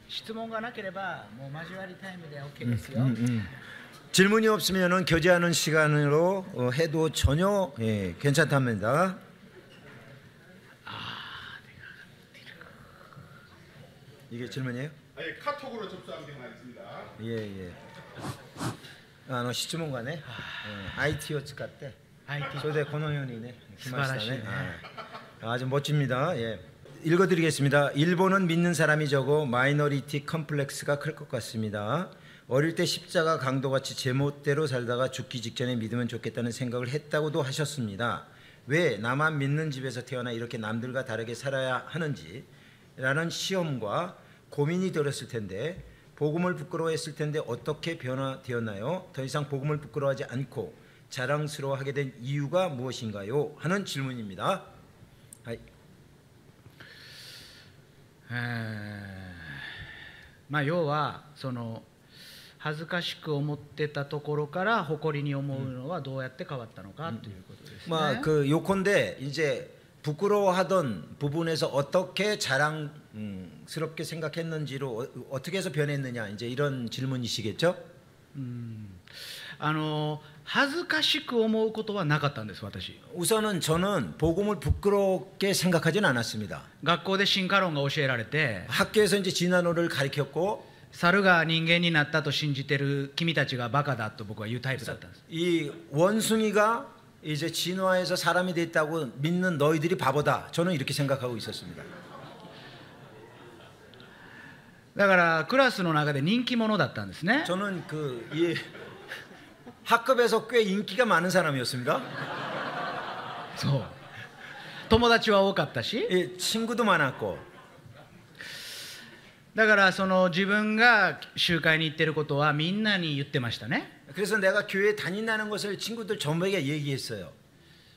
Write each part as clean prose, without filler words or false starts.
質問がなければもう交わりタイムで OK ですよ。 질문이 없으면은 교제하는 시간으로 해도 전혀 괜찮답니다. 이게 질문이에요? 예, 카톡으로 접수하면 되겠습니다. 예. 質問がね、ITを使って、それでこのようにね、来ましたね。아주 멋집니다. 예. 읽어드리겠습니다. 일본은 믿는 사람이 적어 마이너리티 컴플렉스가 클 것 같습니다. 어릴 때 십자가 강도같이 제멋대로 살다가 죽기 직전에 믿으면 좋겠다는 생각을 했다고도 하셨습니다. 왜 나만 믿는 집에서 태어나 이렇게 남들과 다르게 살아야 하는지 라는 시험과 고민이 들었을 텐데 복음을 부끄러워했을 텐데 어떻게 변화되었나요? 더 이상 복음을 부끄러워하지 않고 자랑스러워하게 된 이유가 무엇인가요? 하는 질문입니다. まあ要はその恥ずかしく思ってたところから誇りに思うのはどうやって変わったのかということですね。まあ그 요컨대 이제 부끄러워하던 부분에서 어떻게 자랑스럽게 생각했는지로 어떻게 해서 변했느냐 이제 이런 질문이시겠죠? 恥ずかしく思うことはなかったんです。私 우선은 저는 복음을 부끄럽게 생각하지는 않았습니다. 学校で進化論が教えられて 학교에서 이제 진화론을 가르쳤고 猿が人間になったと信じてる君たちがバカだと僕は言うタイプだったんです。 이 원숭이가 이제 진화해서 사람이 됐다고 믿는 너희들이 바보다. 저는 이렇게 생각하고 있었습니다. だからクラスの中で人気者だったんですね。 저는 이 학급에서 꽤 인기가 많은 사람이었습니다. そう友達は多かったし 예, 친구도 많았고 だからその自分が集会に行ってることはみんなに言ってましたね。 그래서 내가 교회에 다닌다는 것을 친구들 전부에게 얘기했어요.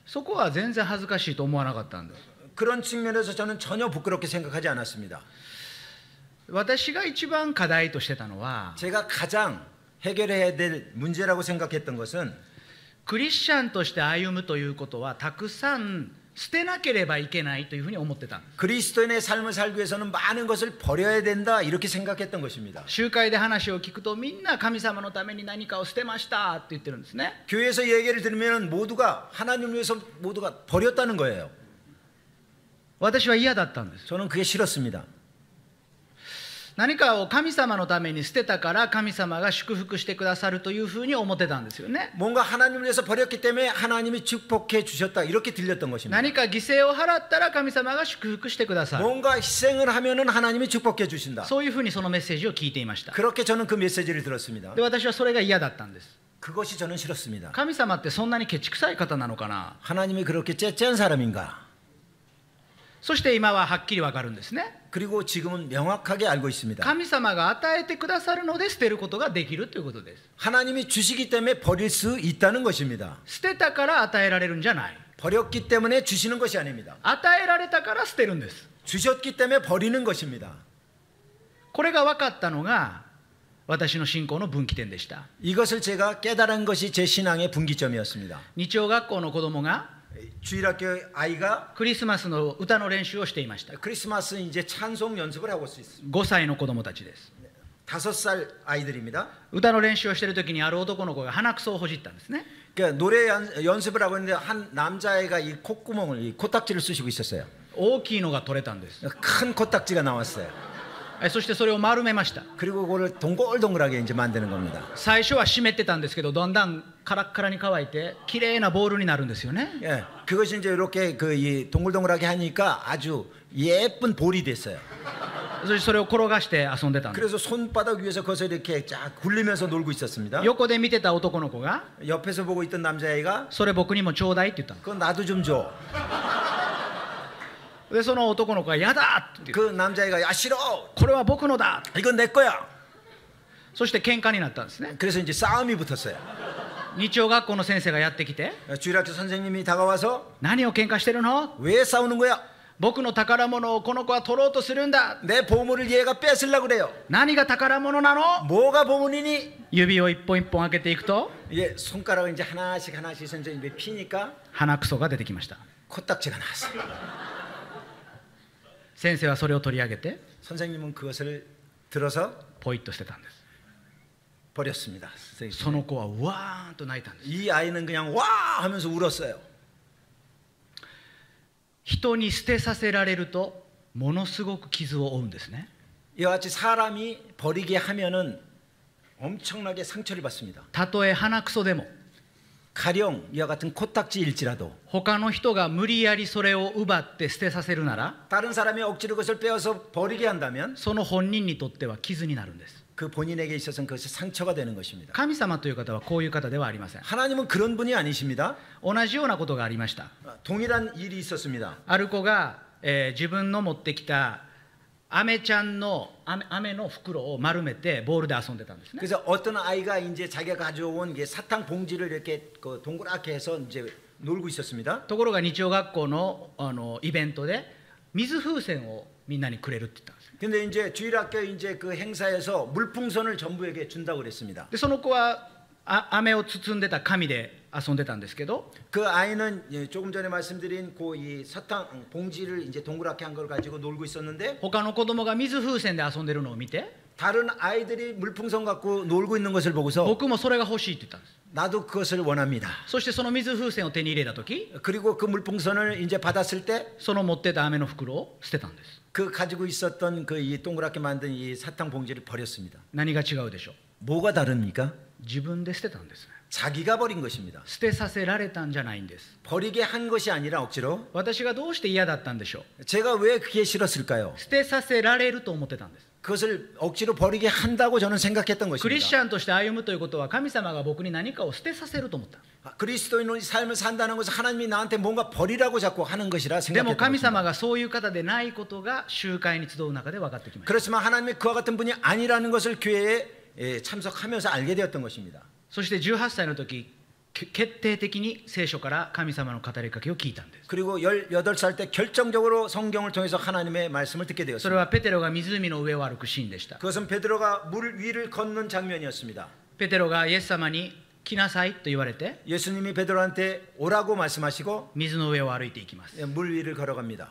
そこは全然恥ずかしいと思わなかったんです。 그런 측면에서 저는 전혀 부끄럽게 생각하지 않았습니다. 私が一番課題としてたのは 제가 가장 해결해야 될 문제라고 생각했던 것은 クリスチャンとして歩むということはたくさん捨てなければいけないというふうに思ってたんです。 그리스도인의 삶을 살기 위해서는 많은 것을 버려야 된다 이렇게 생각했던 것입니다. 集会で話を聞くとみんな神様のために何かを捨てましたって言ってるんですね。 교회에서 얘기를 들으면 모두가 하나님을 위해서 모두가 버렸다는 거예요. 私は嫌だったんです。 저는 그게 싫었습니다. 何かを神様のために捨てたから神様が祝福してくださるというふうに思ってたんですよね。 뭔가 하나님을 위해서 버렸기 때문에 하나님이 축복해 주셨다 이렇게 들렸던 것입니다. 何か犠牲を払ったら神様が祝福してくださる。 뭔가 희생을 하면은 하나님이 축복해 주신다. そういうふうにそのメッセージを聞いていました。 그렇게 저는 그 메시지를 들었습니다. で私はそれが嫌だったんです。 그것이 저는 싫었습니다. 神様ってそんなにケチくさい方なのかな。 하나님이 그렇게 째째한 사람인가? そして今ははっきりわかるんですね。 그리고 지금은 명확하게 알고 있습니다. 神様が与えてくださるので捨てることができるということです。 하나님이 주시기 때문에 버릴 수 있다는 것입니다. 捨てたから与えられるんじゃない。 버렸기 때문에 주시는 것이 아닙니다. 与えられたから捨てるんです。 주셨기 때문에 버리는 것입니다. これが分かったのが私の信仰の分岐点でした。 이것을 제가 깨달은 것이 제 신앙의 분기점이었습니다. 日曜学校の子供が 주일학교 아이가 クリスマスの歌の練習をしていました。 크리스마스 이제 찬송 연습을 하고 있습니다. 5歳の子供たちです。 5살 아이들입니다. 歌の練習をしている時にある男の子が鼻くそをほじったんですね。 그러니까 노래 연습을 하고 있는데 한 남자애가 이 콧구멍을 이 코딱지를 쑤시고 있었어요. 大きいのが取れたんです。 큰 코딱지가 나왔어요. そしてそれを丸めました。 그리고 그걸 동글동글하게 이제 만드는 겁니다. 最初は湿ってたんですけどだんだんカラッカラに乾いてきれいなボールになるんですよね。 예, 그것이 이제 이렇게 이 동글동글하게 하니까 아주 예쁜 볼이 됐어요. そしてそれを転がして遊んでたんです。 그래서 손바닥 위에서 거기서 이렇게 쫙 굴리면서 놀고 있었습니다. 横で見てた男の子が 옆에서 보고 있던 남자애가 それ僕にもちょうだいって言ったんです。 그건 나도 좀 줘. でその男の子がやだって言って 그 남자애가 야 싫어. これは僕のだ。 이건 내 거야. そして喧嘩になったんですね。 그래서 이제 싸움이 붙었어요. 日曜学校の先生がやってきて 주일학교 선생님이 다가와서 何を喧嘩してるの。 왜 싸우는 거야? 僕の宝物をこの子は取ろうとするんだ。 내 보물을 얘가 뺏으려고 그래요. 何が宝物なの。 뭐가 보물이니? 指を一本一本開けていくと 예, 손가락을 이제 하나씩 선생님이 피니까 鼻くそが出てきました。 코딱지가 나왔어요. 先生はそれを取り上げて 선생님은 그것을 들어서 ポイッと捨てたんです。 버렸습니다. その子はうわーんと泣いたんです。 이 아이는 그냥 와 하면서 울었어요. 人に捨てさせられるとものすごく傷を負うんですね。 이와 같이 사람이 버리게 하면은 엄청나게 상처를 받습니다. たとえ鼻くそでも 가령 이와 같은 코딱지일지라도 他の人が無理やりそれを奪って捨てさせるなら 다른 사람이 억지로 그것을 빼어서 버리게 한다면 その本人にとっては傷になるんです。 그 본인에게 있어서는 그것이 상처가 되는 것입니다. 神様という方はこういう方ではありません。 하나님은 그런 분이 아니십니다. 同じようなことがありました。 동일한 일이 있었습니다. ある子が、自分の持ってきた飴ちゃんの飴の袋を丸めてボールで遊んでたんですね。 그래서 어떤 아이가 이제 자기가 가져온 사탕 봉지를 이렇게 동그랗게 해서 이제 놀고 있었습니다. ところが日曜学校のイベントで水風船をみんなにくれるって言ったんです。 근데 이제 주일학교 이제 그 행사에서 물풍선을 전부에게 준다고 그랬습니다. でその子は飴を包んでた紙で遊んでたんですけど 그 아이는 조금 전에 말씀드린 그 이 사탕 봉지를 이제 동그랗게 한 걸 가지고 놀고 있었는데 他の子供が水風船で遊んでるのを見て 다른 아이들이 물풍선 갖고 놀고 있는 것을 보고서 僕もそれが欲しいって言ったんです。 나도 그것을 원합니다. そしてその水風船を手に入れた時 그리고 그 물풍선을 이제 받았을 때 その持ってた飴の袋を捨てたんです。 그 가지고 있었던 그 이 동그랗게 만든 이 사탕 봉지를 버렸습니다. 何が違うでしょう。 뭐가 다릅니까? 自分で捨てたんです。 자기가 버린 것입니다. 捨てさせられたんじゃないんです。 버리게 한 것이 아니라 억지로. 私がどうして嫌だったんでしょう。 제가 왜 그게 싫었을까요? 捨てさせられると思ってたんです。 그것을 억지로 버리게 한다고 저는 생각했던 クリスチ 것입니다. ャンとして歩むということは神様が僕に何かを捨てさせると思った。 그리스도인의 삶을 산다는 것은 하나님이 나한테 뭔가 버리라고 자꾸 하는 것이라 でも 생각했던 神 것입니다. 様がそういう方でないことが集会に集う中で分かってきました。 그렇지만 하나님이 그와 같은 분이 아니라는 것을 교회에 참석하면서 알게 되었던 것입니다. そして18歳の時決定的に聖書から神様の語りかけを聞いたんです。 그리고 18살 때 결정적으로 성경을 통해서 하나님의 말씀을 듣게 それ 되었습니다. はペテロが湖の上を歩くシーンでした。 그것은 베드로가 물 위를 걷는 장면이었습니다. ペテロがイエス様に来なさいと言われて 예수님이 베드로한테 오라고 말씀하시고 水の上を歩いていきます。 물 위를 걸어갑니다.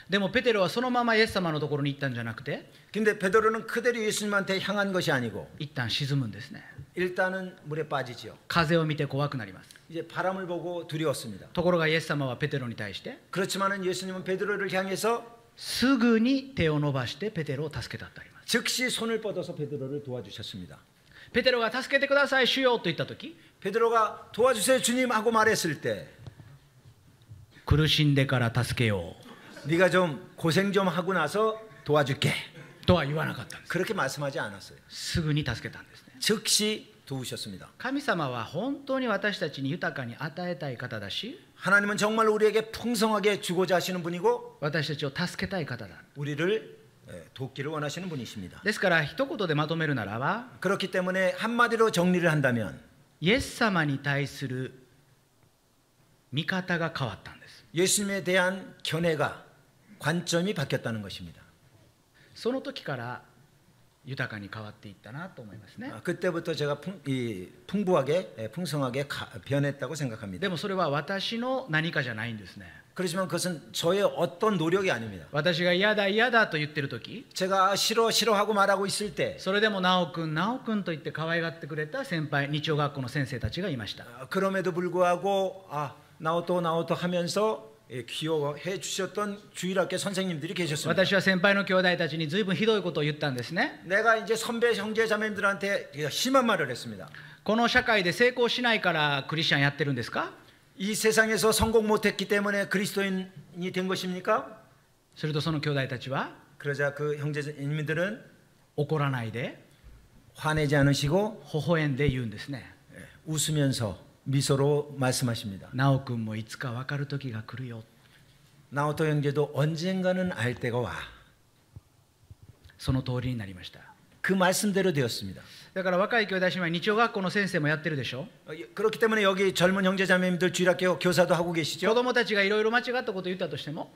でもペテロはそのままイエス様のところに行ったんじゃなくて 근데 베드로는 그대로 예수님한테 향한 것이 아니고 一旦沈むんですね。 일단은 물에 빠지지요. 風を見て怖くなります。 이제 바람을 보고 두려웠습니다. ところがイエス様はペテロに対して 그렇지만은 예수님은 베드로를 향해서 すぐに手を伸ばしてペテロを助けたとあります。 즉시 손을 뻗어서 베드로를 도와주셨습니다. ペテロが助けてください主よと言った時 베드로가 도와주세요 주님 하고 말했을 때 苦しんでから助けよ 네가 좀 고생 좀 하고 나서 도와줄게 うとは言わなかったんです。 그렇게 말씀하지 않았어요. すぐに助けたんですね。 즉시 도우셨습니다. 神様は本当に私たちに豊かに与えたい方だし 하나님은 정말 우리에게 풍성하게 주고자 하시는 분이고 私たちを助けたい方だ。 우리를 돕기를 원하시는 분이십니다. ですから一言でまとめるならば 그렇기 때문에 한마디로 정리를 한다면 イエス様に対する見方が変わったんです。 예수님에 대한 견해가 관점이 바뀌었다는 것입니다. その時から豊かに変わっていったなと思いますね。 그때부터 제가 풍부하게 풍성하게 변했다고 생각합니다. でもそれは私の何かじゃないんですね。 그렇지만 그것은 저의 어떤 노력이 아닙니다. 私が嫌だ嫌だと言ってる時 제가 싫어하고 말하고 있을 때 それでも直君直君と言って可愛がってくれた先輩日曜学校の先生たちがいました。 그럼에도 불구하고 나오토 하면서 귀여워해 주셨던 주일학교 선생님들이 계셨습니다. 私は先輩の兄弟たちに随分ひどいことを言ったんですね。 내가 이제 선배 형제 자매들한테 심한 말을 했습니다. この社会で成功しないからクリスチャンやってるんですか？ 이 세상에서 성공 못했기 때문에 그리스도인이 된 것입니까? するとその兄弟たちは 그러자 그 형제님들은 怒らないで 화내지 않으시고 微笑んで言うんですね。 웃으면서 미소로 말씀하십니다. 直君もいつか分かる時が来るよ。 나오토 형제도 언젠가는 알 때가 와. その通りになりました。 그 말씀대로 되었습니다. だから若い兄弟姉妹日曜学校の先生もやってるでしょ。 그렇기 때문에 여기 젊은 형제자매님들 주일학교 교사도 하고 子 계시죠. 供たちがいろいろ間違ったことを言ったとしても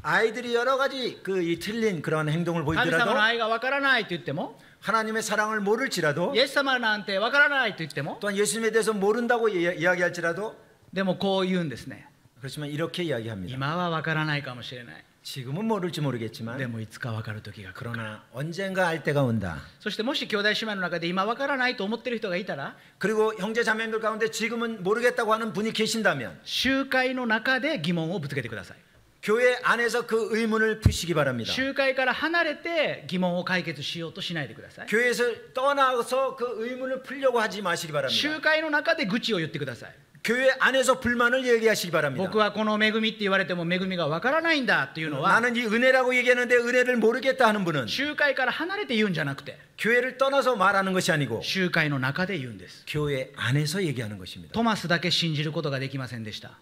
아이들이 여러 가지 이 틀린 그런 행동을 神様 보이더라도 の愛が分からないと言っても 하나님의 사랑을 모를지라도 イエス様なんて分からないと言っても 또한 예수님에 대해서 모른다고 이야기할지라도 でもこう言うんですね。 그렇지만 이렇게 이야기합니다. 今は分からないかもしれない。 지금은 모를지 모르겠지만 でもいつか分かる時が来る。 그러나 언젠가 알 때가 온다. そしてもし兄弟姉妹の中で今分からないと思ってる人がいたら 그리고 형제 자매들 가운데 지금은 모르겠다고 하는 분이 계신다면 集会の中で疑問をぶつけてください。 교회 안에서 그 의문을 푸시기 바랍니다. 集会から離れて疑問を解決しようとしないでください。 교회에서 떠나서 그 의문을 풀려고 하지 마시기 바랍니다. 集会の中で愚痴を言ってください。 교회 안에서 불만을 얘기하시기 바랍니다. 僕はこの恵みって言われても恵みが分からないんだというのは 나는 이 은혜라고 얘기하는데 은혜를 모르겠다 하는 분은 集会から離れて言うんじゃなくて 교회를 떠나서 말하는 것이 아니고 集会の中で言うんです。 교회 안에서 얘기하는 것입니다. トマスだけ信じることができませんでした。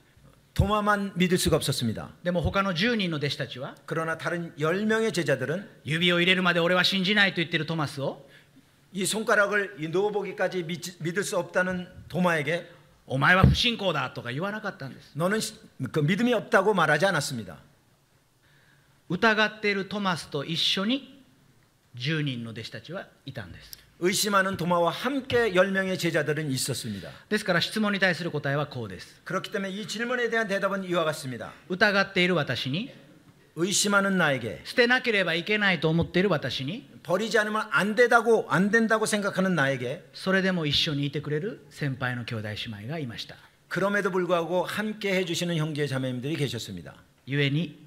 도마만 믿을 수가 없었습니다. でも他の10人の弟子たちは 그러나 다른 10명의 제자들은 指を入れるまで俺は信じないと言っているトマスを 이 손가락을 이 넣어보기까지 믿을 수 없다는 도마에게 お前は不信仰だとか言わなかったんです。 너는 그 믿음이 없다고 말하지 않았습니다. 疑っているトマスと一緒に10人の弟子たちはいたんです。 의심하는 도마와 함께 10명의 제자들은 있었습니다. ですから質問に対する答えはこうです。 그렇기 때문에 이 질문에 대한 대답은 이와 같습니다. 疑っている私に 의심하는 나에게 捨てなければいけないと思っている私に 버리지 않으면 안 된다고 생각하는 나에게 それでも一緒にいてくれる先輩の兄弟姉妹がいました。 그럼에도 불구하고 함께 해주시는 형제 자매님들이 계셨습니다. 故に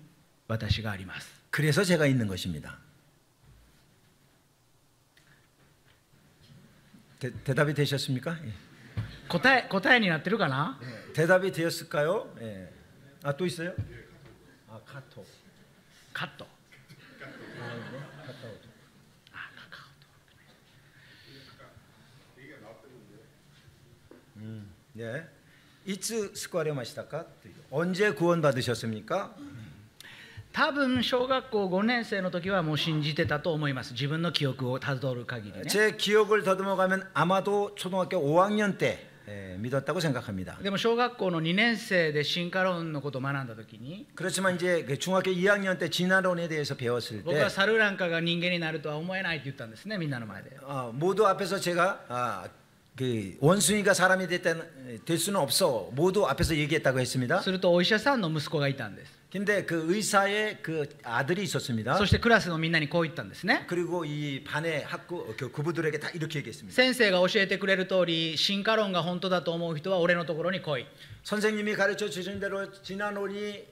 私があります。 그래서 제가 있는 것입니다. 대답이 되셨습니까? 예. 答えになってるかな。 대답이 되었을까요? 예. 아, 또 있어요? 아, 카톡. カット。 네. 이츠 스쿼레 마시다까? 언제 구원 받으셨습니까? 多分小学校5年生の時はもう信じてたと思います。自分の記憶をたどる限りね。 제 기억을 더듬어 가면 아마도 초등학교 5학년 때 믿었다고 생각합니다. でも小学校の2年生で進化論のことを学んだ時に 그렇지만 이제 중학교 2학년 때 진화론에 대해서 배웠을 僕 때 は猿なんかが人間になるとは思えないって言ったんですね、みんなの前で。 모두 앞에서 제가 그 원숭이가 사람이 될 수는 없어 모두 앞에서 얘기했다고 했습니다. するとお医者さんの息子がいたんです。 근데 그 의사의 그 아들이 있었습니다. そしてクラスのみんなにこう言ったんですね。 그리고 이 반의 그부들에게 다 이렇게 얘기했습니다. 先生が教えてくれる通り進化論が本当だと思う人は俺のところに来い。 선생님이 가르쳐 주신 대로 진화론이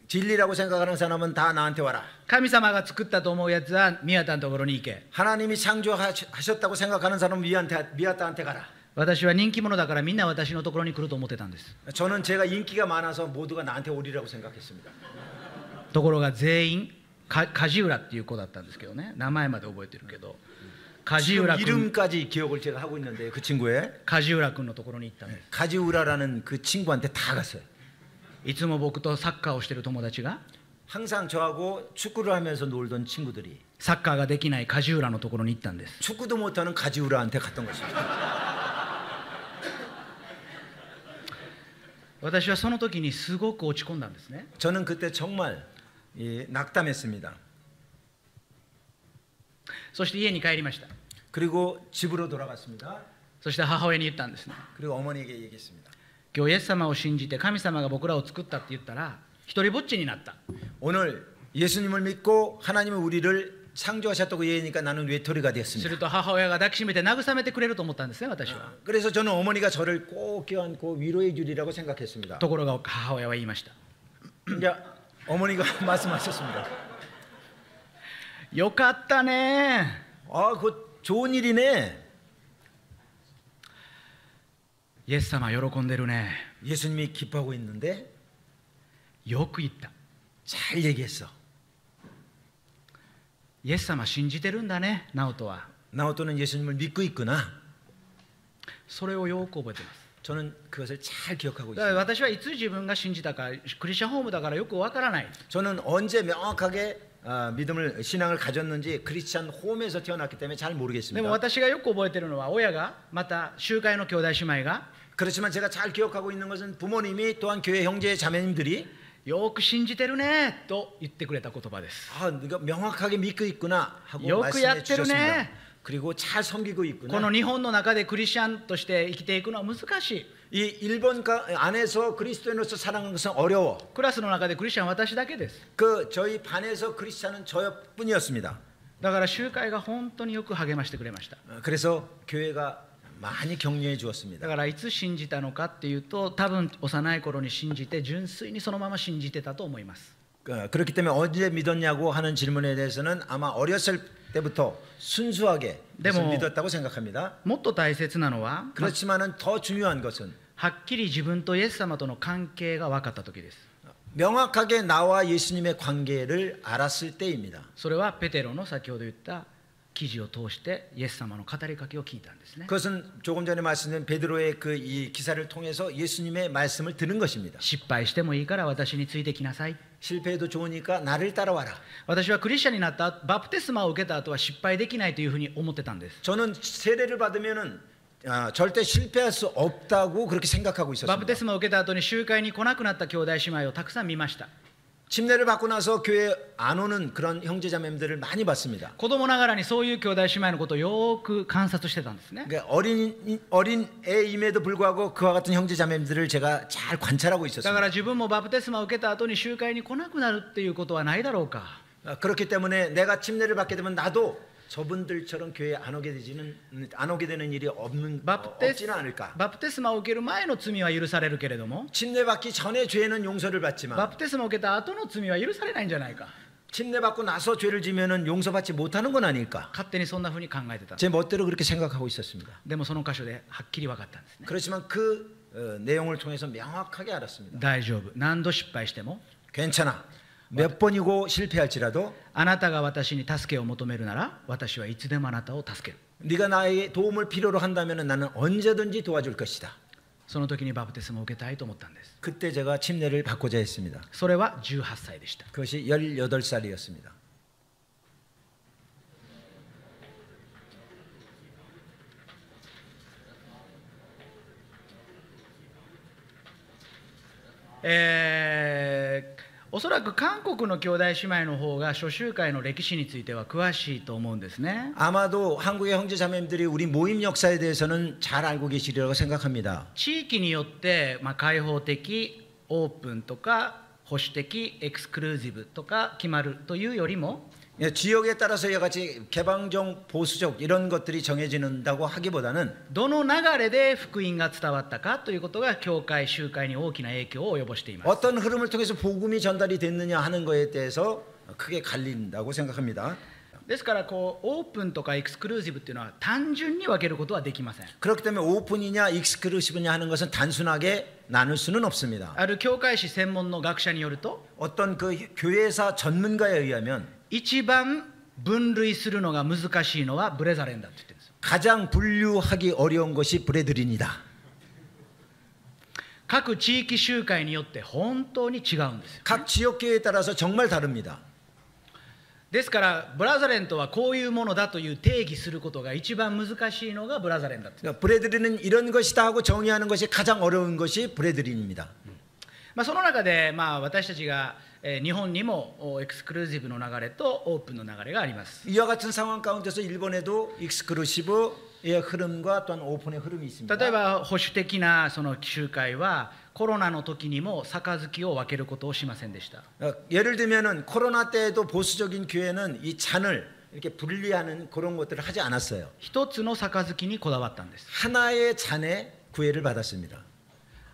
진리라고 생각하는 사람은 다 나한테 와라. 神様が作ったと思うやつは宮田のところに行け。 하나님이 창조하셨다고 생각하는 사람은 미아타한테 가라. 私は人気者だからみんな私のところに来ると思ってたんです。 저는 제가 인기가 많아서 모두가 나한테 오리라고 생각했습니다. ところが全員梶浦っていう子だったんですけどね、名前まで覚えてるけど、梶浦君 이름까지 기억을 제가 하고 있는데 그 친구의 梶浦君のところに行ったんです。 가지우라라는 그 친구한테 다 갔어요. いつも僕とサッカーをしている友達が 항상 저하고 축구를 하면서 놀던 친구들이 サッカーができない梶浦のところに行ったんです。 축구도 못하는 가지우라한테 갔던 것입니다. 私はその時にすごく落ち込んだんですね。 저는 그때 정말 낙담했습니다. そして家に帰りました。 그리고 집으로 돌아갔습니다. そして母親に言ったんですね。 그리고 어머니에게 얘기했습니다. 今日イエス様を信じて神様が僕らを作ったって言ったら一人ぼっちになった。 오늘 예수님을 믿고 하나님은 우리를 창조하셨다고 얘기하니까 나는 외톨이가 す 됐습니다. ると母親が抱きしめて慰めてくれると思ったんですね、私は。 그래서 저는 어머니가 저를 꼭 껴안고 위로해 주리라고 생각했습니다. ところが母親は言いました。 이제 어머니가 말씀하셨습니다. よかったね。 그 좋은 일이네. イエス様喜んでるね。 예수님이 기뻐하고 있는데 よく言った。 잘 얘기했어. イエス様信じてるんだね、ナオトは。 나오토는 예수님을 믿고 있구나. それをよく覚えてます。 저는 그것을 잘 기억하고 だから 있습니다. 私はいつ自分が信じたか、クリスチャンホームだからよくわからない。 저는 언제 명확하게 신앙을 가졌는지 크리스찬 홈에서 태어났기 때문에 잘 でも 모르겠습니다. 私がよく覚えてるのは親がまた集会の兄弟姉妹が 그렇지만 제가 잘 기억하고 있는 것은 부모님이 또한 교회 형제 자매님들이 よく信じてるねと言ってくれた言葉です。 네가 명확하게 믿고 있구나 하고 요 말씀해 그 주셨습니다. 야ってるね. 그리고 잘 섬기고 こ 있구나. の日本の中でクリスチャンとして生きていくのは難しい。이 일본 안에서 그리스도인으로서 살아가는 것은 어려워. クラスの中でクリスチャンは私だけです。 저희 반에서 크리스찬은 저뿐이었습니다. だから集会が本当によく励ましてくれました。 그래서 교회가 많이 격려해 だ 주었습니다. からいつ信じたのかっていうと、多分幼い頃に信じて純粋にそのまま信じてたと思います。 그렇기 때문에 언제 믿었냐고 하는 질문에 대해서는 아마 어렸을 때부터 순수하게 믿었다고 생각합니다. もっと大切なのは、 그렇지만은 더 중요한 것은 はっきり自分とイエス様との関係が分かった時です。 명확하게 나와 예수님의 관계를 알았을 때입니다. それはペテロの先ほど言った記事を通してイエス様の語りかけを聞いたんですね。 그것은 조금 전에 말씀드린 베드로의 이 기사를 통해서 예수님의 말씀을 들은 것입니다. 失敗してもいいから私についてきなさい。 실패해도 좋으니까 나를 따라와라. 私はクリスチャンになったバプテスマを受けた後は失敗できないというふうに思ってたんです。 저는 세례를 받으면은 절대 실패할 수 없다고 그렇게 생각하고 バプテ 있었습니다. スマを受けた後に集会に来なくなった兄弟姉妹をたくさん見ました。 침례를 받고 나서 교회 안 오는 그런 형제자매들을 많이 봤습니다. 子供ながらにそういう兄弟姉妹のことをよく観察してたんですね。 그러니까 어린 애임에도 불구하고 그와 같은 형제자매들을 제가 잘 관찰하고 だか 있었습니다. ら自分もバプテスマを受けた後に集会に来なくなるっていうことはないだろうか。 그렇기 때문에 내가 침례를 받게 되면 나도 저분들처럼 교회에 안 오게 되는 일이 없지는 않을까. バプテスマを受ける前の罪は許されるけれども、 침례 받기 전에 죄는 용서를 バ 받지만 プテスマを受けた後の罪は許されないんじゃないか。 침례 받고 나서 죄를 지면은 용서받지 못하는 건 아닐까. 勝手にそんなふうに考えてた。 제 멋대로 그렇게 생각하고 있었습니다. でもその箇所ではっきり分かったんですね。 그렇지만 그 내용을 통해서 명확하게 알았습니다. 大丈夫。何度失敗しても 괜찮아. 몇 번이고 실패할지라도 あなたが私に助けを求めるなら私はいつでもあなたを助ける。 네가 나의 도움을 필요로 한다면 나는 언제든지 도와줄 것이다. その時にバプテスマを受けたいと思ったんです。 그때 제가 침례를 받고자 했습니다. それは18歳でした。 그것이 18살이었습니다. 에 おそらく韓国の兄弟姉妹の方が初集会の歴史については詳しいと思うんですね。 아마도 한국의 형제자매들이 우리 모임 역사에 대해서는 잘 알고 계시리라고 생각합니다. 地域によって、開放的、オープンとか保守的、エクスクルーシブとか決まるというよりも、 지역에 따라서 이와 같이 개방적, 보수적 이런 것들이 정해진다고 하기보다는 どの流れで福音が伝わったかということが教会集会に大きな影響を及ぼしています。 어떤 흐름을 통해서 복음이 전달이 됐느냐 하는 것에 대해서 크게 갈린다고 생각합니다. ですからオープンとかエクスクルーシブっていうのは単純に分けることはできません。 그렇기 때문에 오픈이냐 익스클루시브냐 하는 것은 단순하게 나눌 수는 없습니다. ある教会史専門の学者によると、 어떤 그 교회사 전문가에 의하면 一番分類するのが難しいのはブレザレンだって言ってるんですよ。 가장 분류하기 어려운 것이 브레드린이다. 各地域集会によって本当に違うんですよ。 각 지역교회에 따라서 정말 다릅니다. ですからブラザレンとはこういうものだという定義することが一番難しいのがブラザレンだって。 그러니까 브레드린은 이런 것이다 하고 정의하는 것이 가장 어려운 것이 브레드린입니다. その中で、私たちが日本にもエクスクルーシブの流れとオープンの流れがあります。 이와 같은 상황 가운데서 일본에도 익스클루시브의 흐름과 또한 오픈의 흐름이 있습니다. 例えば保守的なその集会はコロナの時にも杯を分けることをしませんでした。 예를 들면은 코로나 때에도 보수적인 교회는 이 잔을 이렇게 분리하는 그런 것들을 하지 않았어요. 一つの杯にこだわったんです。 하나의 잔에 구애를 받았습니다.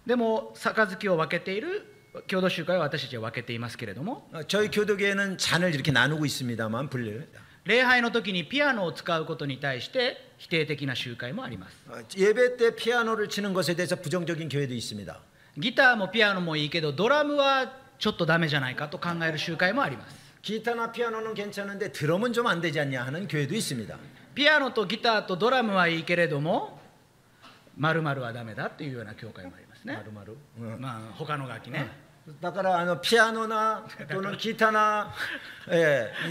でも杯を分けている共同集会は私たちは分けていますけれども、 저희 교도교회는 잔을 이렇게 나누고 있습니다만 분리를. 礼拝の時にピアノを使うことに対して否定的な集会もあります。 예배 때 피아노를 치는 것에 대해서 부정적인 교회도 있습니다. ギターもピアノもいいけどドラムはちょっとダメじゃないかと考える集会もあります。 기타나 피아노는 괜찮은데 드럼은 좀 안 되지 않냐 하는 교회도 있습니다. ピアノとギターとドラムはいいけれども〇〇はダメだというような教会もありますね。他の楽器ね。 だから피아노나 또는 기타나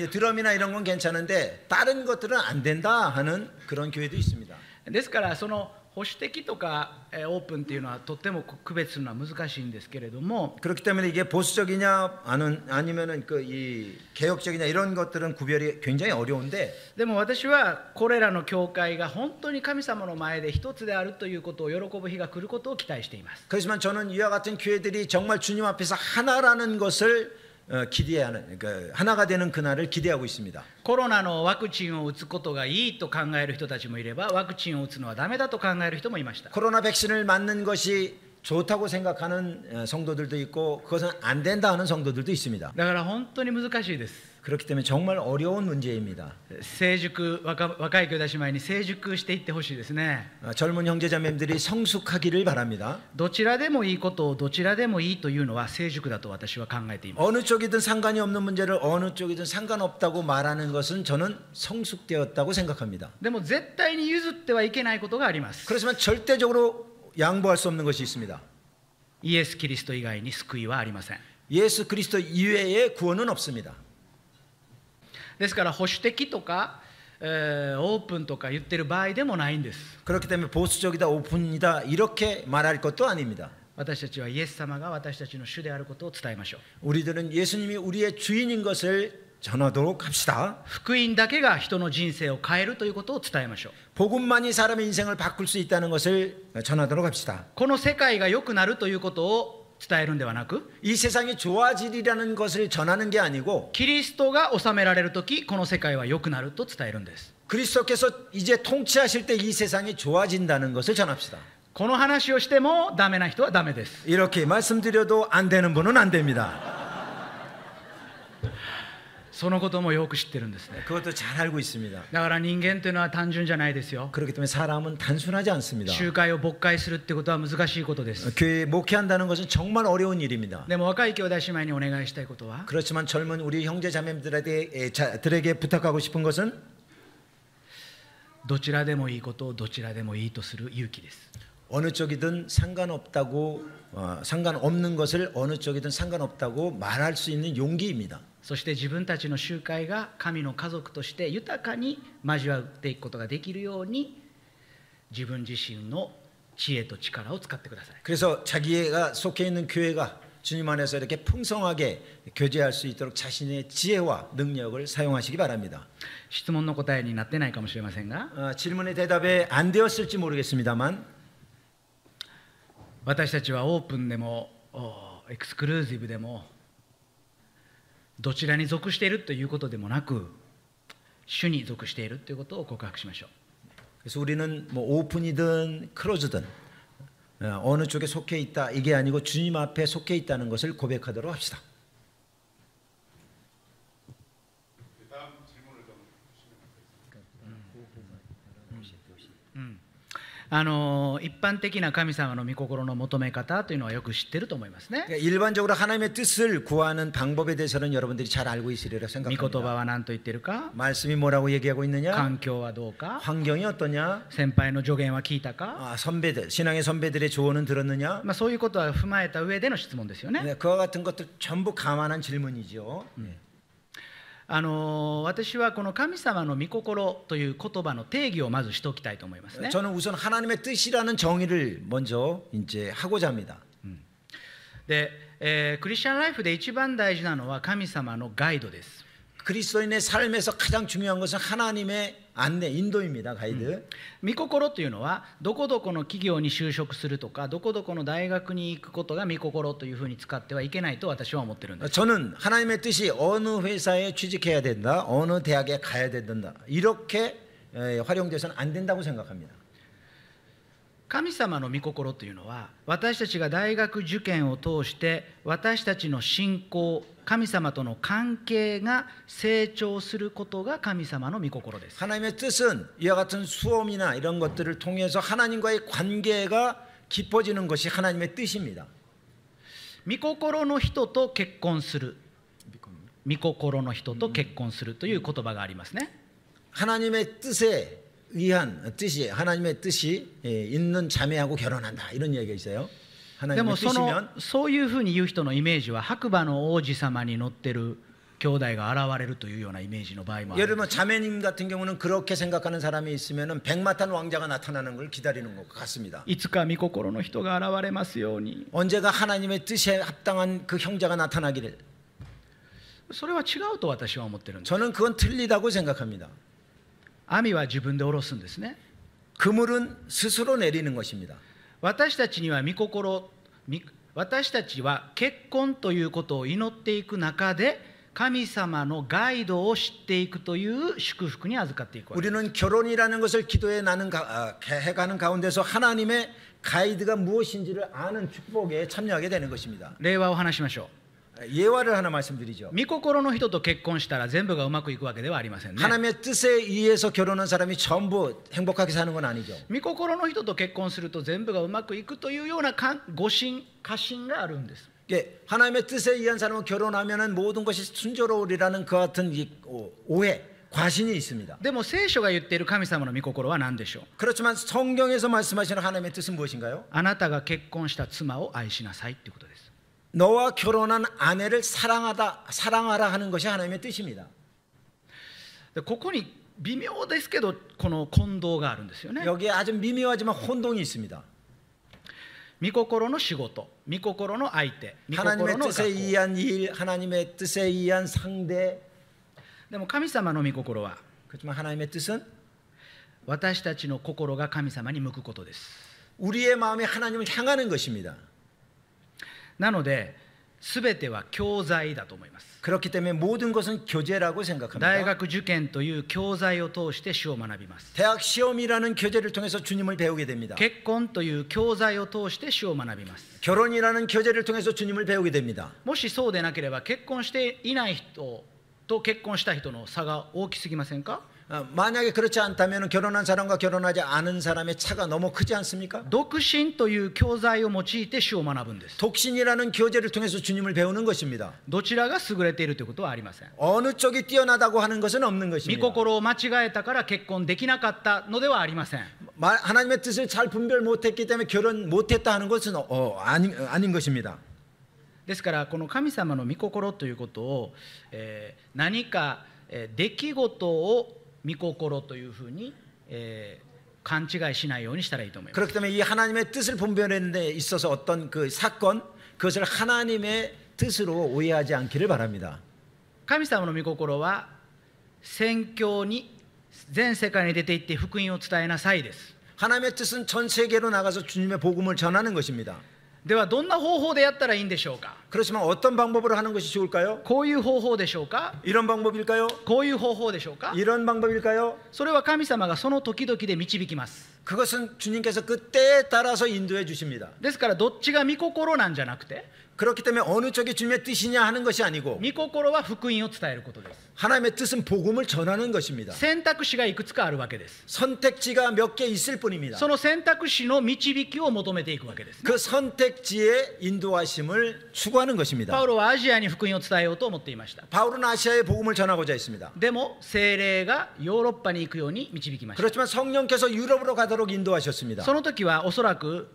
드럼이나 이런 건 괜찮은데 다른 것들은 안 된다 하는 그런 교회도 있습니다. ですからその保守的とかオープンっていうのはとっても区別するのは難しいんですけれども 그렇기 때문에 이게 보수적이냐 아니면은 이 개혁적이냐 이런 것들은 구별이 굉장히 어려운데 でも私はこれらの教会が本当に神様の前で一つであるということを喜ぶ日が来ることを期待しています。 그렇지만 저는 이와 같은 교회들이 정말 주님 앞에서 하나라는 것을 기대하는 하나가 되는 그날을 기대하고 있습니다. コロナのワクチンを打つことがいいと考える人たちもいればワクチンを打つのはダメだと考える人もいました。 코로나 백신을 맞는 것이 좋다고 생각하는 성도들도 있고 그것은 안 된다 하는 성도들도 있습니다. だから本当に難しいです。 그렇기 때문에 정말 어려운 문제입니다. 成熟若い兄弟姉妹に成熟していってほしいですね。 젊은 형제자매들이 성숙하기를 바랍니다. どちらでもいいことをどちらでもいいというのは成熟だと私は考えています。 어느 쪽이든 상관이 없는 문제를 어느 쪽이든 상관없다고 말하는 것은 저는 성숙되었다고 생각합니다. でも絶対に譲ってはいけないことがあります。 그렇지만 절대적으로 양보할 수 없는 것이 있습니다. イエス・キリスト以外に救いはありません。 예수 그리스도 이외의 구원은 없습니다. ですから保守的とか、オープンとか言ってる場合でもないんです。 그렇기 때문에 보수적이다 오픈이다 이렇게 말할 것도 아닙니다. 私たちはイエス様が私たちの主であることを伝えましょう。 우리들은 예수님이 우리의 주인인 것을 전하도록 합시다. 福音だけが人の人生を変えるということを伝えましょう。 복음만이 사람의 인생을 바꿀 수 있다는 것을 전하도록 합시다. この世界が良くなるということを伝えるんではなく、 이 세상이 좋아지리라는 것을 전하는 게 아니고 キリストが治められるときこの世界は良くなると伝えるんです。 그리스도께서 이제 통치하실 때 이 세상이 좋아진다는 것을 전합시다. この話をしてもダメな人はダメです。 이렇게 말씀드려도 안 되는 분은 안 됩니다. そのこともよく知ってるんですね。 그것도 잘 알고 있습니다. だから人間というのは単純じゃないですよ。 그렇기 때문에 사람은 단순하지 않습니다. 集会を牧会するってことは難しいことです。 교회에 목회한다는 것은 정말 어려운 일입니다. でも若い兄弟姉妹にお願いしたいことは 그렇지만 젊은 우리 형제 자매들에게 부탁하고 싶은 것은 どちらでもいいことをどちらでもいいとする勇気です。 어느 쪽이든 상관없다고 상관없는 것을 어느 쪽이든 상관없다고 말할 수 있는 용기입니다. そして自分たちの集会が神の家族として豊かに交わっていくことができるように自分自身の知恵と力を使ってください。 그래서 자기가 속해 있는 교회가 주님 안에서 이렇게 풍성하게 교제할 수 있도록 자신의 지혜와 능력을 사용하시기 바랍니다. 質問の答えになってないかもしれませんが 질문의 대답에 안 되었을지 모르겠습니다만 私たちはオープンでもエクスクルーシブでもどちらに属しているということでもなく主に属しているということを告白しましょう。 그래서 우리는 뭐 오픈이든 클로즈든 어느 쪽에 속해 있다 이게 아니고 주님 앞에 속해 있다는 것을 고백하도록 합시다. 다음 질문을 좀 주시면 一般的な神様の御心の求め方というのはよく知っていると思いますね。 그러니까 일반적으로 하나님의 뜻을 구하는 방법에 대해서는 여러분들이 잘 알고 있으리라 御言葉 생각합니다. は何と言っているか、 말씀이 뭐라고 얘기하고 있느냐, 環境はどうか、 환경이 어떠냐, 先輩の助言は聞いたか、 선배들, 신앙의 선배들의 조언은 들었느냐, そういうことは踏まえた上での質問ですよね。 네, 그와 같은 것들 전부 감안한 질문이죠. 私はこの神様の御心という言葉の定義をまずしておきたいと思いますね。 저는 우선 하나님의 뜻이라는 정의를 먼저 이제 하고자 합니다. で、クリスチャンライフで一番大事なのは神様のガイドです。 그리스도인의 삶에서 가장 중요한 것은 하나님의 안내, 인도입니다. 가이드. 御心というのはどこどこの企業に就職するとかどこどこの大学に行くことが御心というふうに使ってはいけないと私は思ってるんです。 저는 하나님의 뜻이 어느 회사에 취직해야 된다, 어느 대학에 가야 된다 이렇게 활용돼서는 안 된다고 생각합니다. 神様の御心というのは私たちが大学受験を通して私たちの信仰神様との関係が成長することが神様の御心です。 하나님의 뜻은 이와 같은 수험이나 이런 것들을 통해서 하나님과의 관계가 깊어지는 것이 하나님의 뜻입니다. 御心の人と結婚する、御心の人と結婚するという言葉がありますね。 하나님의 뜻에 의한 뜻이 하나님의 뜻이 있는 자매하고 결혼한다 이런 얘기가 있어요. でも 하나님의 뜻이면 そういうふうに言う人のイメージは白馬の王子様に乗ってる兄弟が現れるというようなイメージの場合もある 예를 들면 자매님 같은 경우는 그렇게 생각하는 사람이 있으면은 백마탄 왕자가 나타나는 걸 기다리는 것 같습니다. いつか御心の人が現れますように 언제가 하나님의 뜻에 합당한 그 형제가 나타나기를. それは違うと私は思ってるんです 저는 그건 틀리다고 생각합니다. 網は自分で下ろすんですね 그물은 스스로 내리는 것입니다. 私たちには私たちは結婚ということを祈っていく中で神様のガイドを知っていくという祝福に預かっていくわけです 우리는 결혼이라는 것을 기도해 해가는 가운데서 하나님의 가이드가 무엇인지를 아는 축복에 참여하게 되는 것입니다. 例話を話しましょ 예화를 하나 말씀드리죠. う御心の人と結婚したら全部がうまくいくわけではありませんね 하나님의 뜻에 의해서 결혼한 사람이 전부 행복하게 사는 건 아니죠. 御心の人と結婚すると全部がうまくいくというような過信があるんです 예, 하나님의 뜻에 의한 사람은 결혼하면은 모든 것이 순조로우리라는 그 같은 오해, 과신이 있습니다. でも聖書が言っている神様の御心は何でしょう 그렇지만 성경에서 말씀하시는 하나님의 뜻은 무엇인가요? あなたが結婚した妻を愛しなさいということです 너와 결혼한 아내를 사랑하라 하는 것이 하나님의 뜻입니다. でここに微妙ですけどこの混同があるんですよね 여기에 아주 미묘하지만 혼동이 있습니다. 御心の仕事、御心の相手、御心 하나님의 の 뜻에 学校 의한 일, 하나님의 뜻에 의한 상대. でも神様の御心は 그렇지만 하나님의 뜻은 私たちの心が神様に向くことです 우리의 마음이 하나님을 향하는 것입니다. なので全ては教材だと思います 그렇기 때문에 모든 것은 교재라고 大 생각합니다. 学受験という教材を通して主を学びます 대학 시험이라는 교재를 통해서 주님을 배우게 됩니다. 結婚という教材を通して主を学びます 결혼이라는 교재를 통해서 주님을 배우게 됩니다. もしそうでなければ結婚していない人と結婚した人の差が大きすぎませんか 만약에 그렇지 않다면 결혼한 사람과 결혼하지 않은 사람의 차가 너무 크지 않습니까? 独身という教材を用いて主を学ぶんです 독신이라는 교재를 통해서 주님을 배우는 것입니다. どちらが優れているということはありません 어느 쪽이 뛰어나다고 하는 것은 없는 御 것입니다. 心を間違えたから結婚できなかったのではありません 하나님의 뜻을 잘 분별 못했기 때문에 결혼 못했다 하는 것은 아닌 것입니다. ですからこの神様の御心ということを、何か、出来事を御心というふうに、勘違いしないようにしたらいいと思います 그렇기 때문에 이 하나님의 뜻을 분별하는 데 있어서 어떤 그 사건 그것을 하나님의 뜻으로 오해하지 않기를 바랍니다. 神様の御心は宣教に全世界に出て行って福音を伝えなさいです 하나님의 뜻은 전 세계로 나가서 주님의 복음을 전하는 것입니다. ではどんな方法でやったらいいんでしょうか 그렇지만 어떤 방법으로 하는 것이 좋을까요? こういう方法でしょうか 이런 방법일까요? こういう方法でしょうか 이런 방법일까요? それは神様がその時々で導きます 그것은 주님께서 그 때에 따라서 인도해 주십니다. ですからどっちが御心なんじゃなくて 그렇기 때문에 어느 쪽이 주님의 뜻이냐 하는 것이 아니고 御心は福音を伝えることです 하나님의 뜻은 복음을 전하는 것입니다. 選択肢がいくつかあるわけです 선택지가 몇 개 있을 뿐입니다. その選択肢の導きを求めていくわけです 그 선택지의 인도하심을 추구하는 パ 것입니다. ウロはアジアに福音を伝えようと思っていました 바울은 아시아에 복음을 전하고자 했습니다. でも聖霊がヨーロッパに行くように導きました 그렇지만 성령께서 유럽으로 가도록 인도하셨습니다. その時はおそらく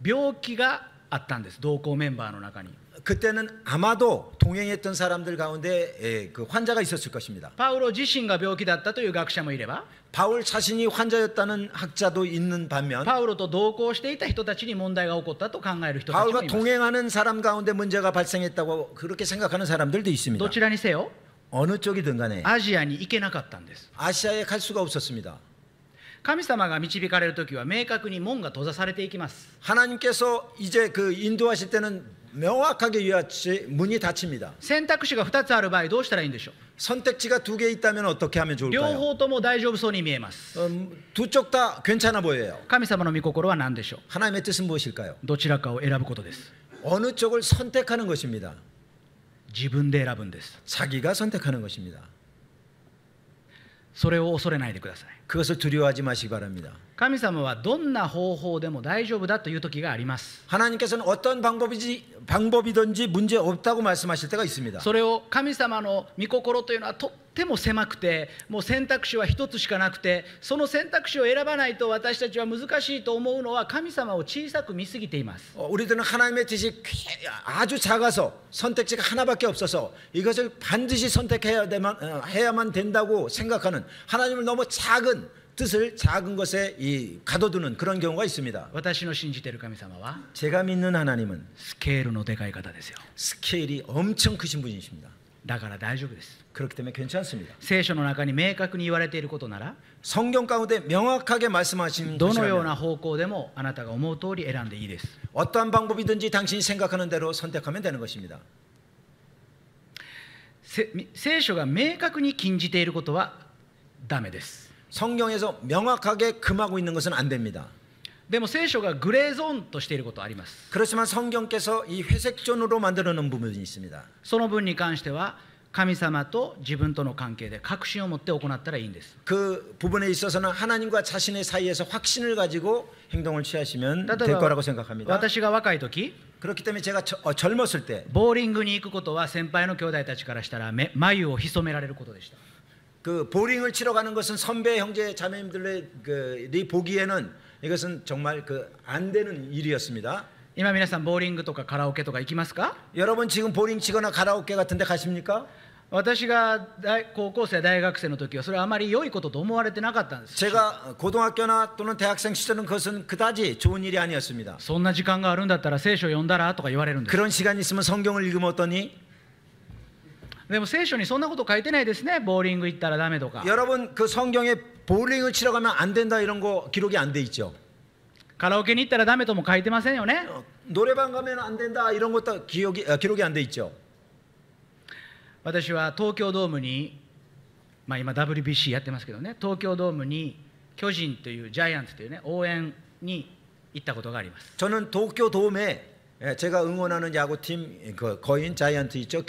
病気があったんです同行メンバーの中に 그때는 아마도 동행했던 사람들 가운데 그 환자가 있었을 것입니다. パウロ自身が病気だったという学者もいれば 바울 자신이 환자였다는 학자도 있는 반면 パウロと同行していた人たちに問題が起こったと考える人たちもい 바울과 ます 동행하는 사람 가운데 문제가 발생했다고 그렇게 생각하는 사람들도 있습니다. どちらにせよ 어느 쪽이든 간에 アジアに行けなかったんです 아시아에 갈 수가 없었습니다. 神様が導かれる時は明確に門が閉ざされていきます 하나님께서 이제 그 인도하실 때는 명확하게 이같이 문이 닫힙니다. 選択肢が2つある場合どうしたらいいんでしょう 선택지가 두 개 있다면 어떻게 하면 両 좋을까요? 方とも大丈夫そうに見えます 두 쪽 다 괜찮아 보여요. 神様の御心は何でしょう 하나님의 뜻은 무엇일까요? どちらかを選ぶことです 어느 쪽을 선택하는 것입니다. 自分で選ぶんです 자기가 선택하는 것입니다. それを恐れないでください 그것을 두려워하지 마시기 바랍니다. 神様はどんな方法でも大丈夫だという時があります 하나님께서는 어떤 방법이든지 문제 없다고 말씀하실 때가 있습니다. それを神様の御心というのはとってても狭くて、もう選択肢は一つしかなくて、その選択肢を選ばないと私たちは難しいと思うのは、神様を小さく見すぎています。 우리들은 하나님의 뜻이 아주 작아서 선택지가 하나밖에 없어서 이것을 반드시 해야만 된다고 생각하는 하나님을 너무 작은 뜻을 작은 것에 가둬두는 그런 경우가 있습니다. 私の信じている神様は 제가 믿는 하나님은 スケールのでかい方ですよ。 스케일이 엄청 크신 분이십니다. だから大丈夫です。 그렇기 때문에 괜찮습니다. 聖書の中に明確に言われていることなら、 성경 가운데 명확하게 말씀하신 どのような 것이라면 方向でもあなたが思う通り選んでいいです。 어떠한 방법이든지 당신이 생각하는 대로 선택하면 되는 것입니다. 聖書が明確に禁じていることはダメです。 성경에서 명확하게 금하고 있는 것은 안 됩니다. でも聖書がグレーゾーンとしていることはあります。 그렇지만 성경께서 이 회색존으로 만들어 놓은 부분이 있습니다. その分に関しては神様と自分との関係で確信を持って行ったらいいんです。 그 부분에 있어서는 하나님과 자신의 사이에서 확신을 가지고 행동을 취하시면 例 될 えば 거라고 생각합니다. 私が若い時 그렇기 때문에 제가 젊었을 때 ボーリングに行くことは先輩の兄弟たちからしたら眉を潜められることでした。 그 보링을 치러 가는 것은 선배 형제 자매님들이 보기에는 이것은 정말 안 되는 일이었습니다. 今皆さんボーリングとかカラオケとか行きますか？ 여러분 지금 보링 치거나 가라오케 같은 데 가십니까? 私が高校生大学生の時はそれはあまり良いことと思われてなかったんです。 제가 고등학교나 또는 대학생 시절은 그것은 그다지 좋은 일이 아니었습니다. そんな時間があるんだったら聖書読んだらとか言われるんです。 그런 시간이 있으면 성경을 읽으면 어떠니? でも聖書にそんなこと書いてないですね。ボーリング行ったらダメとか 여러분 그 성경에 보링을 치러 가면 안 된다 이런 거 기록이 안 돼 있죠. カラオケに行ったらダメとも書いてませんよね。 노래방 가면 안 된다 이런 것도 기록이 안 돼 있죠. 私は東京ドームに、今 WBC やってますけどね、東京ドームに巨人というジャイアンツというね応援に行ったことがあります。 저는 도쿄 돔에 제가 응원하는 야구팀 그 거인 자이언트 있죠.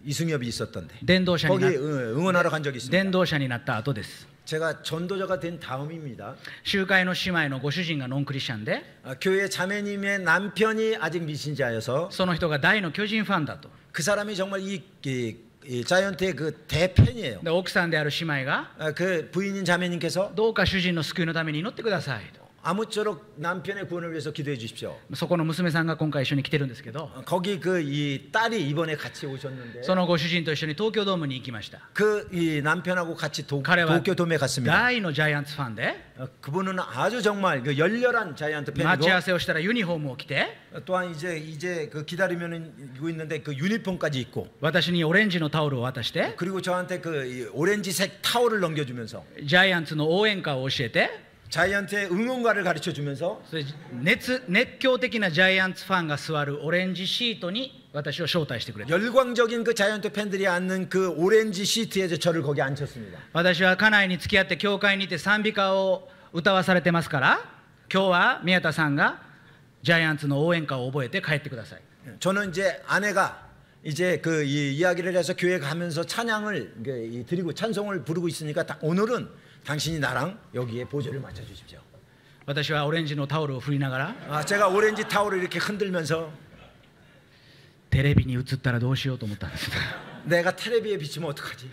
이승엽이 있었던데 電動車に 거기 な 응원하러 간 적이 있습니다. 電動車になった後です。 제가 전도자가 된 다음입니다. 集会の姉妹のご主人がノンクリスチャンで、 교회 자매님의 남편이 아직 미신자여서 その人が大の巨人ファンだと。 그 사람이 정말 이 자이언트의 그 대팬이에요. で奥さんである姉妹が 그 부인인 자매님께서 どうか主人の救いのために祈ってくださいと。 아무쪼록 남편의 구원을 위해서 기도해 주십시오. そこの娘さんが今回一緒に来てるんですけど、 거기 이 딸이 이번에 같이 오셨는데 そのご主人と一緒に東京ドームに行きました。 이 남편하고 같이彼は 도쿄돔에 갔습니다. 大のジャイアンツファンで、 그분은 아주 정말 그 열렬한 자이언트 待ち合わ 팬이고 せをしたらユニフォームを着て、 또한 이제 그 기다리면 이고 있는데 그 유니폼까지 입고 私にオレンジのタオルを渡して、 그리고 저한테 이 오렌지색 타올을 넘겨주면서 ジャイアンツの応援歌を教えて、 자이언트의 응원가를 가르쳐 주면서 それ熱狂的なジャイアンツファンが座るオレンジシートに私を招待してくれた。 열광적인 그 자이언트 팬들이 앉는 그 오렌지 시트에 저를 거기 앉혔습니다. 私は家内に付き合って教会にて賛美歌を歌わされてますから、今日は宮田さんがジャイアンツの応援歌を覚えて帰ってください。 저는 이제 아내가 이제 그 이야기를 해서 교회 가면서 찬양을 드리고 찬송을 부르고 있으니까 오늘은 당신이 나랑 여기에 보조를 맞춰 주십시오. 私はオレンジのタオルを振りながら、 제가 오렌지 타올을 이렇게 흔들면서 テレビに映ったらどうしようと思ったんです。 내가 텔레비에 비치면 어떡하지?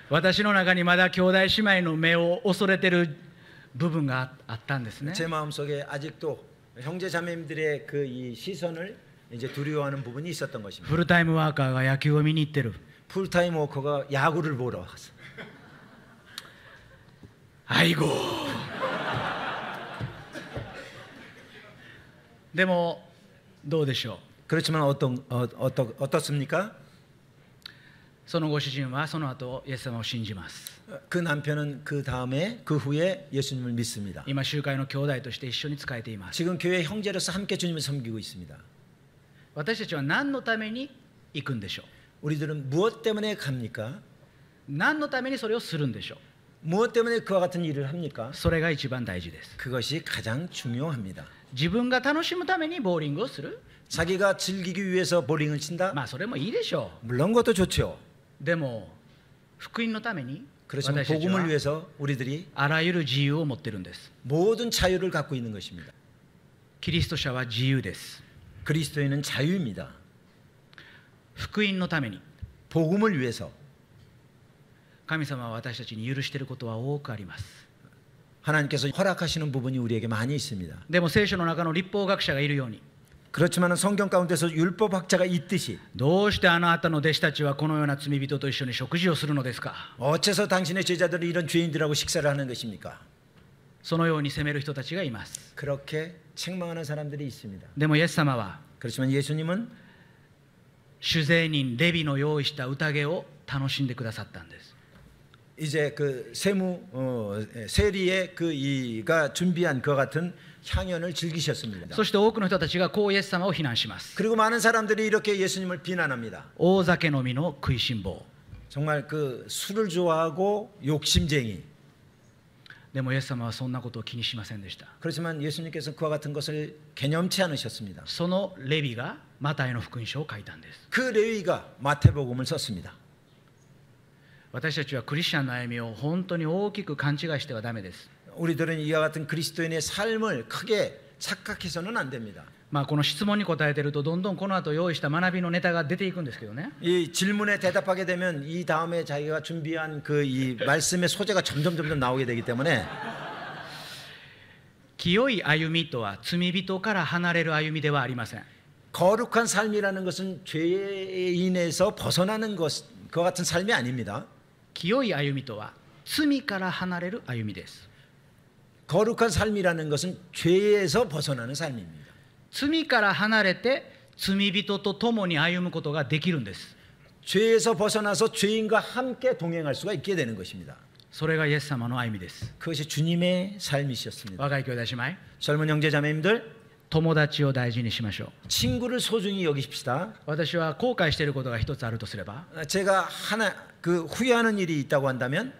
私の中にまだ兄弟姉妹の目を恐れてる部分があったんですね。 제 마음속에 아직도 형제 자매님들의 그 이 시선을 이제 두려워하는 부분이 있었던 것입니다. フルタイムワーカーが野球を見に行ってる。 풀타임 워커가 야구를 보러 왔어. 아이고. でもどうでしょう。 그렇지만 어떻습니까? そのご主人はその後イエス様を信じます。 그 남편은 그 다음에 그 후에 예수님을 믿습니다. 今集会の兄弟として一緒に仕えています。 지금 교회 형제로서 함께 주님을 섬기고 있습니다. 私たちは何のために行くんでしょう。 우리들은 무엇 때문에 갑니까? 何のためにそれをするんでしょう。 무엇 때문에 그와 같은 일을 합니까? それが一番大事です。 그것이 가장 중요합니다. 自分が楽しむためにボーリングをする、 자기가 즐기기 위해서 보링을 친다? まあそれもいいでしょ 물론 그것도 좋죠. う。でも福音のために 그렇지만 私たち 복음을 は 위해서 우리들이 あらゆる自由を持ってるんです。 모든 자유를 갖고 있는 것입니다. キリスト者は自由です。 그리스도인은 자유입니다. 福音のために 복음을 위해서 神様は私たちに許していることは多くあります。 하나님께서 허락하시는 부분이 우리에게 많이 있습니다. でも聖書の中の律法学者がいるように 그렇지만 성경 가운데서 율법학자가 있듯이 どうしてあなたの弟子たちはこのような罪人と一緒に食事をするのですか 어째서 당신의 제자들이 이런 죄인들하고 식사를 하는 것입니까? そのように責める人たちがいます。 그렇게 책망하는 사람들이 있습니다. でもイエス様は 그렇지만 예수님은 主税人レビの用意した宴を楽しんでくださったんです。 이제 그 세리의 그 이가 준비한 그와 같은 향연을 즐기셨습니다. そして多くの人たちがこうイエス様を非難します。 그리고 많은 사람들이 이렇게 예수님을 비난합니다. 大酒飲みの食いしん坊。 정말 그 술을 좋아하고 욕심쟁이. でもイエス様はそんなことを気にしませんでした。 그렇지만 예수님께서 그와 같은 것을 개념치 않으셨습니다. そのレビがマタイの福音書を書いたんです。 그 레위가 마태복음을 썼습니다. 私たちはクリスチャンの歩みを本当に大きく勘違いしてはダメです。 우리들은 이와 같은 그리스도인의 삶을 크게 착각해서는 안 됩니다. この質問に答えているとどんどんこの後用意した学びのネタが出ていくんですけどね。 이 질문에 대답하게 되면 이 다음에 자기가 준비한 그 이 말씀의 소재가 점점 나오게 되기 때문에 清い歩みとは罪人から離れる歩みではありません。 거룩한 삶이라는 것은 죄인에서 벗어나는 그와 같은 삶이 아닙니다. 清い歩みとは罪から離れる歩みです。 거룩한 삶이라는 것은 죄에서 벗어나는 삶입니다. 罪から離れて罪人と共に歩むことができるんです。 죄에서 벗어나서 죄인과 함께 동행할 수가 있게 되는 것입니다. それがイエス様の歩みです。 그것이 주님의 삶이셨습니다. 若い兄弟姉妹、 젊은 형제자매님들 友達を大事にしましょう。 친구를 소중히 여기십시다. 私は後悔していることが一つあるとすれば、 제가 하나 그 후회하는 일이 있다고 한다면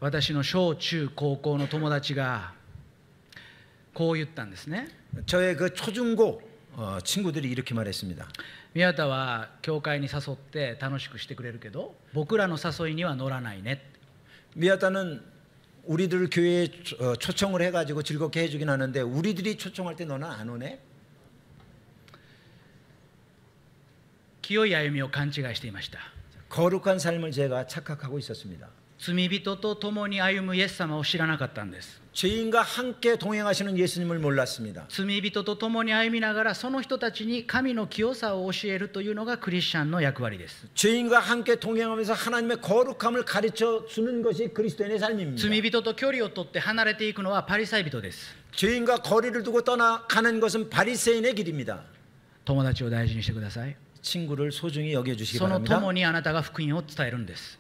私の小中高校の友達がこう言ったんですね。 저의 그 초중고 친구들이 이렇게 말했습니다. 宮田は教会に誘って楽しくしてくれるけど僕らの誘いには乗らないね。 미야타는 우리들 교회에 초청을 해가지고 즐겁게 해주긴 하는데 우리들이 초청할 때 너는 안 오네? 清い歩みを勘違いしていました。 거룩한 삶을 제가 착각하고 있었습니다. 罪人と共に歩むイエス様を知らなかったんです。 죄인과 함께 동행하시는 예수님을 몰랐습니다. 罪人と共に歩みながらその人たちに神の清さを教えるというのがクリスチャンの役割です。 죄인과 함께 동행하면서 하나님의 거룩함을 가르쳐 주는 것이 그리스도인의 삶입니다. 罪人と距離を取って離れていくのはパリサイ人です。 죄인과 거리를 두고 떠나가는 것은 바리새인의 길입니다. 友達を大事にしてください。 친구를 소중히 여겨주시기 その 바랍니다. 共にあなたが福音を伝えるんです。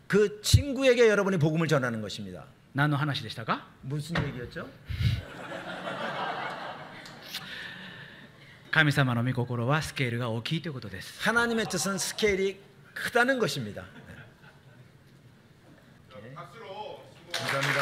그 친구에게 여러분이 복음을 전하는 것입니다. 何の話でしたか？ 무슨 얘기였죠? 神様の御心はスケールが大きいということです。 하나님의 뜻은 스케일이 크다는 것입니다. 박수로 감사합니다.